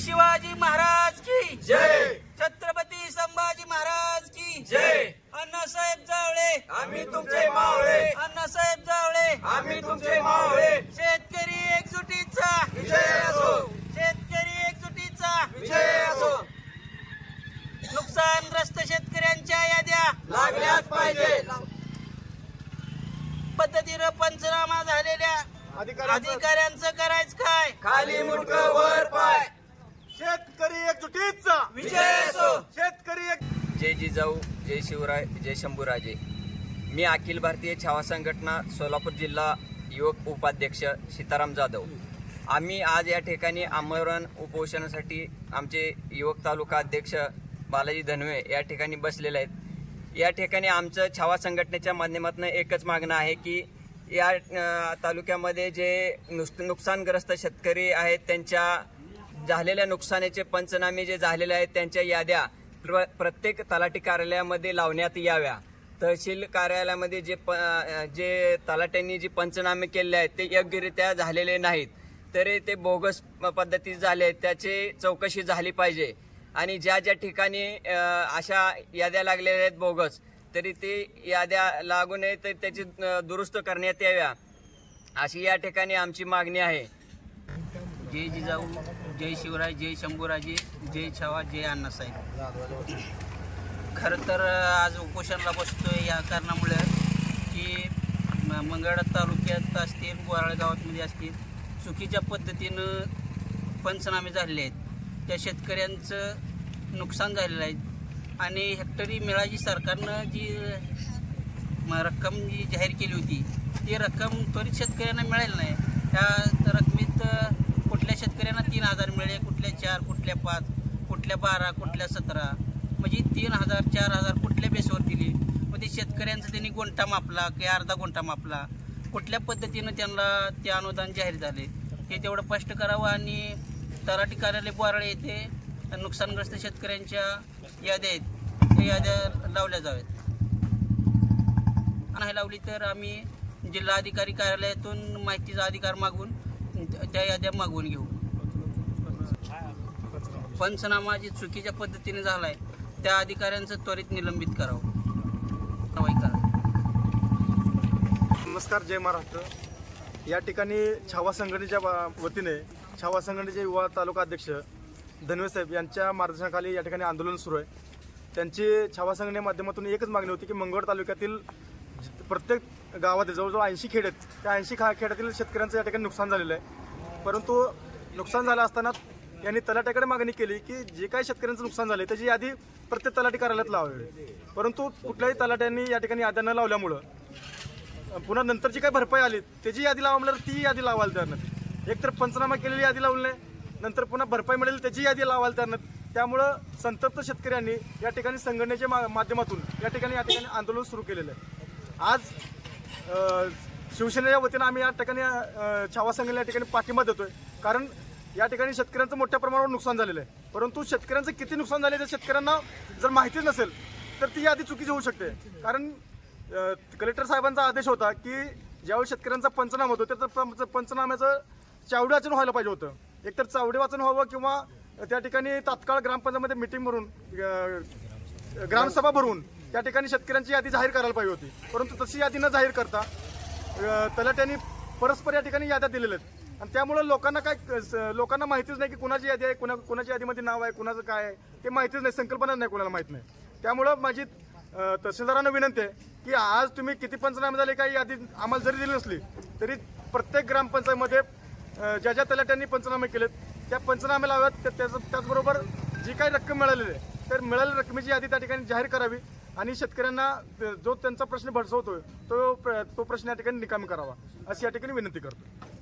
शिवाजी महाराज की जय, छत्रपती संभाजी महाराज की जय। अण्णासाहेब जावळे आम्ही तुमचे मावळे, अण्णासाहेब जावळे आम्ही तुमचे मावळे। शेतकरी एकजुटीचा विजय असो, शेतकरी एकजुटीचा विजय असो। नुकसानग्रस्त शेतकऱ्यांच्या याद्या लागल्याच पाहिजे। पद्धतीनं पंचनामा झालेल्या अधिकाऱ्यांचं करायचं काय? खाली मुंडकं वर पाय। शेतकरी एकजुटीचा विजय असो। शेतकरी एक जय जिजाऊ, जय शिवराय, जय शंभूराजे। मी अखिल भारतीय छावा संघटना सोलापूर जिल्हा युवक उपाध्यक्ष सीताराम जाधव। आम्ही आज या ठिकाणी आमरण उपोषणासाठी आमचे युवक तालुका अध्यक्ष बालाजी धनवे या ठिकाणी बसलेले आहेत। या ठिकाणी आमचं छावा संघटनेच्या माध्यमातून एकच मागणं आहे की या तालुक्यामध्ये जे नुकसानग्रस्त शेतकरी आहेत त्यांच्या झालेल्या नुकसानीचे पंचनामे जे झालेले आहेत त्यांच्या याद्या प्रत्येक तलाठी कार्यालयामध्ये लावण्यात याव्या। तहसील कार्यालयामध्ये जे तलाट्यांनी जे पंचनामे केले आहेत ते योग्यरित्या झालेले नाहीत, तरी ते बोगस पद्धतीत झाले, त्याची चौकशी झाली पाहिजे। आणि ज्या ज्या ठिकाणी अशा याद्या लागलेल्या आहेत बोगस, तरी ते याद्या लागू नये तर त्याची दुरुस्त करण्यात याव्या, अशी या ठिकाणी आमची मागणी आहे। जय जिजाऊ, जय शिवराय, जय शंभूराजे, जय छावा, जय अण्णासाहेब। खरं तर आज उपोषणाला बसतोय या कारणामुळे की मंगळवेढा तालुक्यात असतील, बोराळे गावामध्ये असतील, चुकीच्या पद्धतीनं पंचनामे झालेले आहेत। त्या शेतकऱ्यांचं नुकसान झालेलं आहे आणि हेक्टरी मिळाची सरकारनं जी रक्कम जी जाहीर केली होती ती रक्कम त्वरित शेतकऱ्यांना मिळाली नाही। त्या रकमेत कुठल्या शेतकऱ्यांना 3000 मिळाले, कुठल्या 4, कुठल्या 5, कुठल्या 12, कुठल्या 17, म्हणजे 3000, 4000 कुठल्या बेसवर दिली। मग ते शेतकऱ्यांचं त्यांनी गोंठा मापला की अर्धा गोंठा मापला, कुठल्या पद्धतीनं त्यांना ते अनुदान जाहीर झाले हे तेवढं स्पष्ट करावं। आणि तलाठी कार्यालय बोराळे येथे नुकसानग्रस्त शेतकऱ्यांच्या याद्या आहेत त्या याद्या लावल्या जाव्यात। नाही लावली तर आम्ही जिल्हाधिकारी कार्यालयातून माहितीचा अधिकार मागून त्या याद्या मागवून घेऊ। पंचनामा जी चुकीच्या पद्धतीने झाला आहे त्या अधिकाऱ्यांचं त्वरित निलंबित करावं। नमस्कार, जय महाराष्ट्र। या ठिकाणी छावा संघटनेच्या वतीने छावा संघटनेचे युवा तालुका अध्यक्ष धनवे साहेब यांच्या मार्गदर्शनाखाली या ठिकाणी आंदोलन सुरू आहे। त्यांची छावा संघटनेच्या माध्यमातून एकच मागणी होती की मंगळवेढा तालुक्यातील प्रत्येक गावातील जवळजवळ 80 खेडे आहेत, त्या 80 खेड्यातील शेतकऱ्यांचं या ठिकाणी नुकसान झालेलं आहे। परंतु नुकसान झालं असताना यांनी तलाट्याकडे मागणी केली की जे काही शेतकऱ्यांचं नुकसान झालं त्याची यादी प्रत्येक तलाठी कार्यालयात लावावी, परंतु कुठल्याही तलाट्यांनी या ठिकाणी याद्या न लावल्यामुळं पुन्हा नंतर जी काही भरपाई आली त्याची यादी लावा म्हणल्यावर ती यादी लावायला तयार नाही। एकतर पंचनामा केलेली यादी लावली नाही, नंतर पुन्हा भरपाई मिळेल त्याची यादी लावायला तयार नाही। त्यामुळं संतप्त शेतकऱ्यांनी या ठिकाणी संघटनेच्या माध्यमातून या ठिकाणी आंदोलन सुरू केलेलं आहे। आज शिवसेनेच्या वतीनं आम्ही या ठिकाणी छावा संघटनेला या ठिकाणी पाठिंबा देतोय, कारण या ठिकाणी शेतकऱ्यांचं मोठ्या प्रमाणावर नुकसान झालेलं आहे। परंतु शेतकऱ्यांचं किती नुकसान झाले तर शेतकऱ्यांना जर माहितीच नसेल तर ती यादी चुकीची होऊ शकते। कारण कलेक्टर साहेबांचा आदेश होता की ज्यावेळी शेतकऱ्यांचा पंचनामा होतो तर पंचनाम्याचं चावडी वाचन व्हायला पाहिजे होतं। एकतर चावडी वाचन व्हावं किंवा त्या ठिकाणी तात्काळ ग्रामपंचायतमध्ये मीटिंग भरून ग्रामसभा भरून त्या ठिकाणी शेतकऱ्यांची यादी जाहीर करायला पाहिजे होती, परंतु तशी यादी न जाहीर करता तलाट्यांनी परस्पर या ठिकाणी याद्या दिलेल्या आहेत। आणि त्यामुळे लोकांना माहितीच नाही की कुणाची यादी आहे, कुणाच्या यादीमध्ये नाव आहे, कुणाचं काय आहे ते माहितीच नाही, संकल्पना नाही, कुणाला माहीत नाही। त्यामुळं माझी तहसीलदारांना विनंती आहे की आज तुम्ही किती पंचनामे झाले काही यादी आम्हाला जरी दिली नसली तरी प्रत्येक ग्रामपंचायतमध्ये ज्या ज्या तलाट्यांनी पंचनामे केलेत त्या पंचनामे लावाव्यात। त्याचबरोबर जी काही रक्कम मिळालेली आहे तर मिळालेल्या रकमेची यादी त्या ठिकाणी जाहीर करावी आणि शेतकऱ्यांना जो त्यांचा प्रश्न भेडसावतोय तो प्रश्न या ठिकाणी निकामी करावा, अशी या ठिकाणी विनंती करतो।